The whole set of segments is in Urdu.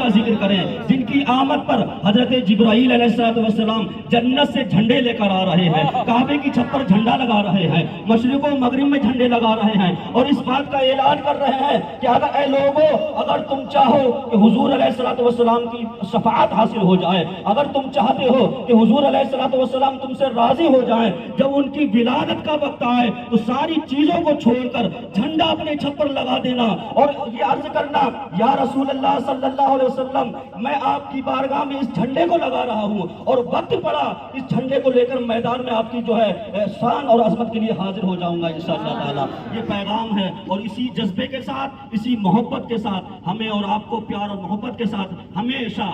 کا ذکر کریں جن کی آمد پر حضرت جبرائیل علیہ السلام جنت سے جھنڈے لے کر آ رہے ہیں، کعبے کی چھت پر جھنڈا لگا رہے ہیں، مشرق و مغرب میں جھنڈے لگا رہے ہیں، اور اس بات کا اعلان کر رہے ہیں کہ اگر اے لوگوں اگر تم چاہو کہ حضور علیہ السلام کی شفاعت حاصل ہو جائے، اگر تم چاہتے ہو کہ حضور علیہ السلام تم سے راضی ہو جائیں، جب ان کی ولادت کا وقت آئے تو ساری چیزوں کو چھوڑ کر جھنڈا اپنے چھت پر لگا دینا اور یہ عرض کرنا یا رسول اللہ صلی اللہ علیہ وسلم میں آپ کی بارگاہ میں اس جھنڈے کو لگا رہا ہوں اور وقت پڑا اس جھنڈے کو لے کر میدان میں آپ کی جو ہے شان اور عظمت کے لیے حاضر ہو جاؤں گا انشاءاللہ تعالی۔ یہ پیغام ہے اور اسی جذبے کے ساتھ، اسی محبت کے ساتھ ہمیں اور آپ کو پیار اور محبت کے ساتھ ہمیشہ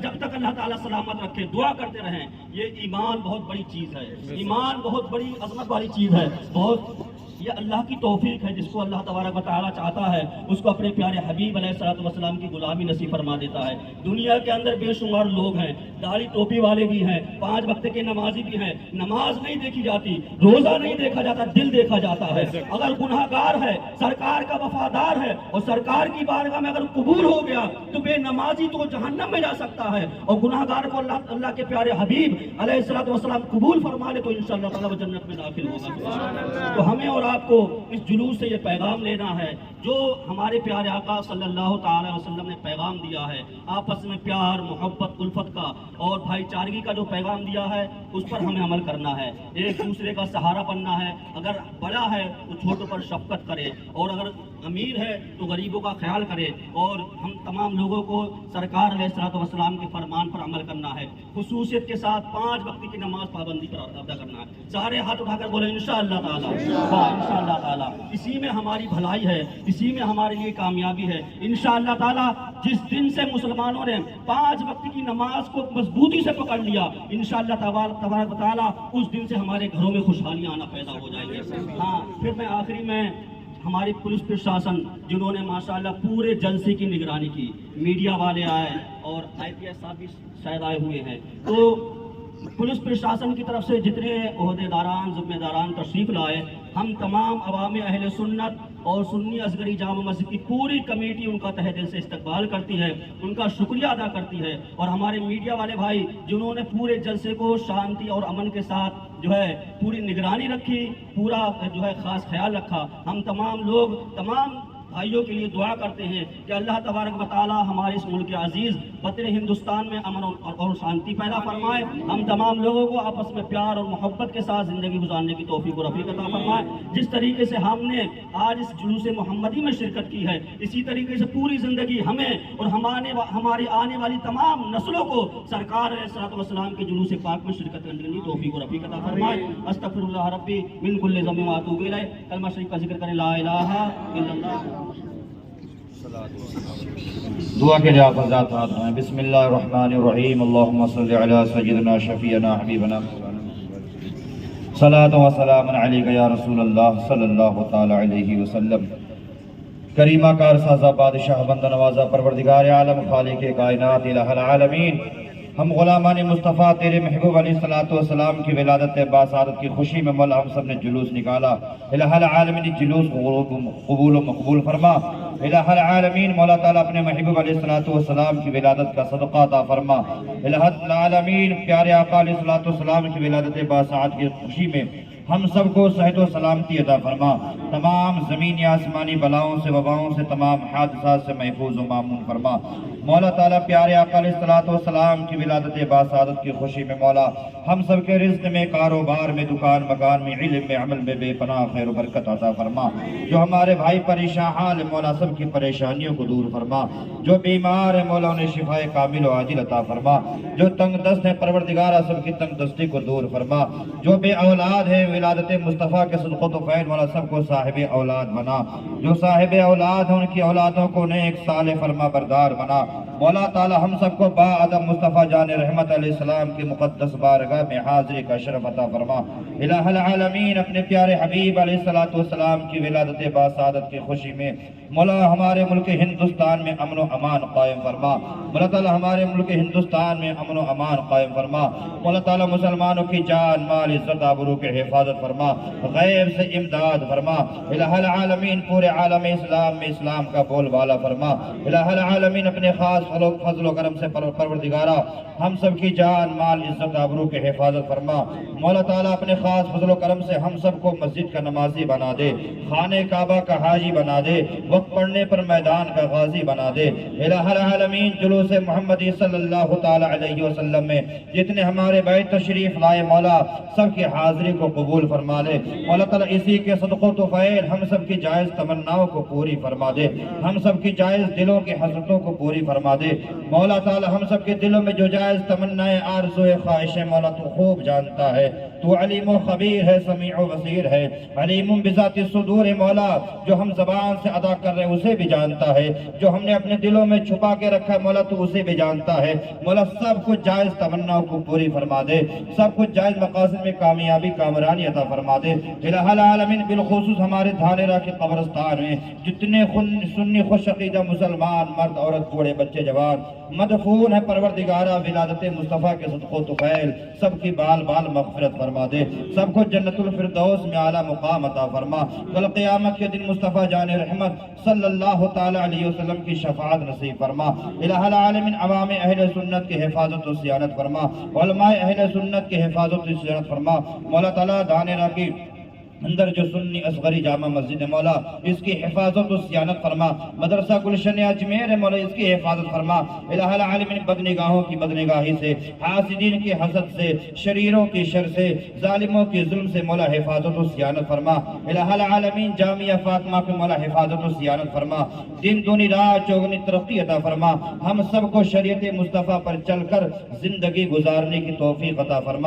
جب تک اللہ تعالیٰ سلامت رکھے دعا کرتے رہیں۔ یہ ایمان بہت بڑی چیز ہے، ایمان بہت بڑی عظمت والی چیز ہے، یہ اللہ کی توفیق ہے، جس کو اللہ تبارک و تعالیٰ چاہتا ہے اس کو اپنے پیارے حبیب علیہ السلام کی غلامی نصیب فرما دیتا ہے۔ دنیا کے اندر بے شمار لوگ ہیں، داڑھی ٹوپی والے بھی ہیں، 5 وقت کے نمازی بھی ہیں، نماز نہیں دیکھی جاتی، روزہ نہیں دیکھا جاتا، دل دیکھا جاتا ہے۔ اگر گناہگار ہے، سرکار کا وفادار ہے اور سرکار کی بارگاہ میں اگر قبول ہو گیا تو بے نمازی تو جہنم میں جا سکتا ہے، اور گناہگار کو اللہ کے پیارے حبیب علیہ السلام قبول فرما لے تو انشاءاللہ تعالیٰ وہ جنت میں داخل ہوگا۔ تو ہمیں اور آپ کو اس جلوس سے یہ پیغام لینا ہے جو ہمارے پیارے آقا صلی اللہ تعالی وسلم نے پیغام دیا ہے، آپس میں پیار، محبت، الفت کا اور بھائی چارگی کا جو پیغام دیا ہے اس پر ہمیں عمل کرنا ہے، ایک دوسرے کا سہارا بننا ہے۔ اگر بڑا ہے تو چھوٹوں پر شفقت کرے، اور اگر امیر ہے تو غریبوں کا خیال کرے، اور ہم تمام لوگوں کو سرکار علیہ السلام کے فرمان پر عمل کرنا ہے، خصوصیت کے ساتھ 5 وقت کی نماز پابندی پر ادا کرنا ہے۔ سارے ہاتھ اٹھا کر بولے انشاءاللہ تعالی، انشاءاللہ تعالی اسی میں ہماری بھلائی ہے، اسی میں ہمارے لیے کامیابی ہے انشاءاللہ تعالی۔ جس دن سے مسلمانوں نے 5 وقت کی نماز کو مضبوطی سے پکڑ لیا انشاءاللہ تبارک و تعالی اس دن سے ہمارے گھروں میں خوشحالیاں آنا پیدا ہو جائیں گے۔ ہاں، پھر میں آخری میں ہماری پولیس پرشاسن جنہوں نے ماشاءاللہ پورے جلسے کی نگرانی کی، میڈیا والے آئے اور IPS صاحب بھی شاید آئے ہوئے ہیں، تو پولیس پرشاسن کی طرف سے جتنے عہدیداران، ذمہ داران تشریف لائے، ہم تمام عوام اہل سنت اور سنی اصغری جامع مسجد کی پوری کمیٹی ان کا تہہ دل سے استقبال کرتی ہے، ان کا شکریہ ادا کرتی ہے، اور ہمارے میڈیا والے بھائی جنہوں نے پورے جلسے کو شانتی اور امن کے ساتھ جو ہے پوری نگرانی رکھی، پورا جو ہے خاص خیال رکھا، ہم تمام لوگ تمام بھائیوں کے لیے دعا کرتے ہیں کہ اللہ تبارک و تعالی ہمارے اس ملک عزیز وطن ہندوستان میں امن اور شانتی پیدا فرمائے، ہم تمام لوگوں کو آپس میں پیار اور محبت کے ساتھ زندگی گزارنے کی توفیق و رفیق عطا فرمائے۔ جس طریقے سے ہم نے آج اس جلوس محمدی میں شرکت کی ہے، اسی طریقے سے پوری زندگی ہمیں اور ہماری آنے والی تمام نسلوں کو سرکار علیہ السلام کے جلوس پاک میں شرکت کرنے کی توفیق و رفیق عطا فرمائے۔ استغفر اللہ ربی من کل ذنب و اتوب الیہ۔ کلمہ شریف کا ذکر کریں، لا الہ الا اللہ۔ دعا کے لیے آپ حضرات ہاتھ اٹھائیں۔ بسم اللہ الرحمن الرحیم، اللہم صلی علی سیدنا شفیعنا حبیبنا صلاۃ و سلام علیک یا رسول اللہ صلی اللہ تعالی علیہ وسلم۔ کریمہ کار سازہ بادشاہ بندہ نوازہ پروردگار عالم خالق کائنات الہ العالمین، ہم غلامان مصطفیٰ تیرے محبوب علیہ السلام کی ولادت باسعادت کی خوشی میں مولا ہم سب نے جلوس نکالا، الہ العالمین جلوس قبول و مقبول فرما۔ الہ العالمین مولا تعالیٰ اپنے محبوب علیہ السلام کی ولادت کا صدقہ عطا فرما۔ الہ العالمین پیارے آقا علیہ السلام کی ولادت باسعادت کی خوشی میں ہم سب کو صحت و سلامتی عطا فرما، تمام زمینی آسمانی بلاؤں سے، وباؤں سے، تمام حادثات سے محفوظ و مامون فرما۔ مولا تعالیٰ پیارے آقا علیہ السلام کی ولادت باسعادت کی خوشی میں مولا ہم سب کے رزق میں، کاروبار میں، دکان مکان میں، علم میں، عمل میں بے پناہ خیر و برکت عطا فرما۔ جو ہمارے بھائی پریشان حال مولا سب کی پریشانیوں کو دور فرما، جو بیمار ہے مولا انہیں شفائے کامل و عاجل عطا فرما، جو تنگ دست ہے پروردگارہ سب کی تنگ دستی کو دور فرما، جو بے اولاد ہے ولادت مصطفیٰ کے صدقۃ و فیض مولا سب کو صاحب اولاد بنا، جو صاحب اولاد ہیں ان کی اولادوں کو نیک صالح فرما بردار بنا۔ مولا تعالی ہم سب کو با ادب مصطفیٰ جان رحمت علیہ السلام کی مقدس بارگاہ میں حاضری کا شرف عطا فرما۔ الہ العالمین اپنے پیارے حبیب علیہ السلام کی ولادت باسعادت کی خوشی میں مولا ہمارے ملک ہندوستان میں امن و امان قائم فرما۔ مولا تعالی ہمارے ملک ہندوستان میں امن و امان قائم فرما۔ مولا تعالی مسلمانوں کی جان مال عزت آبرو کے حفاظت فرما، غیب سے امداد فرما۔ الہ العالمین پورے عالم اسلام میں اسلام کا بول بالا فرما۔ الہ العالمین اپنے خاص فضل و کرم سے پروردگارہ ہم سب کی جان مال عزت آبرو کے حفاظت فرما۔ مولا تعالیٰ اپنے خاص فضل و کرم سے ہم سب کو مسجد کا نمازی بنا دے، خانہ کعبہ کا حاجی بنا دے، وقت پڑھنے پر میدان کا غازی بنا دے۔ الہ العالمین جلوس محمدی صلی اللہ تعالیٰ علیہ وسلم میں جتنے ہمارے بیت تشریف لائے مولا سب کی حاضری کو قبول فرما لے۔ مولا تعالیٰ اسی کے صدق و طفیل ہم سب کی جائز تمناؤں کو پوری فرما دے، ہم سب کی جائز دلوں کی حسرتوں کو پوری فرما دے۔ مولا تعالیٰ ہم سب کے دلوں میں جو جائز تمنائیں آرزویں خواہشیں مولا تو خوب جانتا ہے، تو علیم و خبیر ہے، سمیع و بصیر ہے، علیم بذات الصدور مولا جو ہم زبان سے ادا کر رہے ہیں اسے بھی جانتا ہے، جو ہم نے اپنے دلوں میں چھپا کے رکھا ہے مولا تو اسے بھی جانتا ہے۔ مولا سب کچھ جائز تمناؤں کو پوری فرما دے، سب کچھ جائز مقاصد میں کامیابی کامرانی عطا فرما دے۔ الہ العالمین بالخصوص ہمارے دھانیرہ کے قبرستان میں جتنے سنی خوش عقیدہ مسلمان مرد عورت بوڑھے بچے جوان مدفون ہے پروردگارہ ولادت مصطفیٰ کے صدق و طفیل سب کی بال بال مغفرت فرما دے، سب کو جنت الفردوس میں اعلیٰ مقام عطا فرما۔ کل قیامت کے دن مصطفیٰ جان رحمت صلی اللہ تعالیٰ علیہ وسلم کی شفاعت نصیب فرما۔ الہ العالمین عوام اہل سنت کی حفاظت و صیانت فرما، علماء اہل سنت کی حفاظت و صیانت فرما۔ مولا تعالیٰ دھانیرہ کی اندر جو سنی اصغری جامع مسجد ہے مولا اس کی حفاظت و صیانت فرما، مدرسہ گلشن اجمیر ہے مولا اس کی حفاظت فرما۔ الہ العالمین بدنگاہوں کی بدنگاہی سے، حاسدین کی حسد سے، شریروں کی شر سے، ظالموں کی ظلم سے مولا حفاظت و صیانت فرما۔ الہ العالمین جامعہ فاطمہ کی مولا حفاظت و صیانت فرما، دن دونی رات چوگنی ترقی عطا فرما، ہم سب کو شریعت مصطفیٰ پر چل کر زندگی گزارنے کی توفیق عطا فرما۔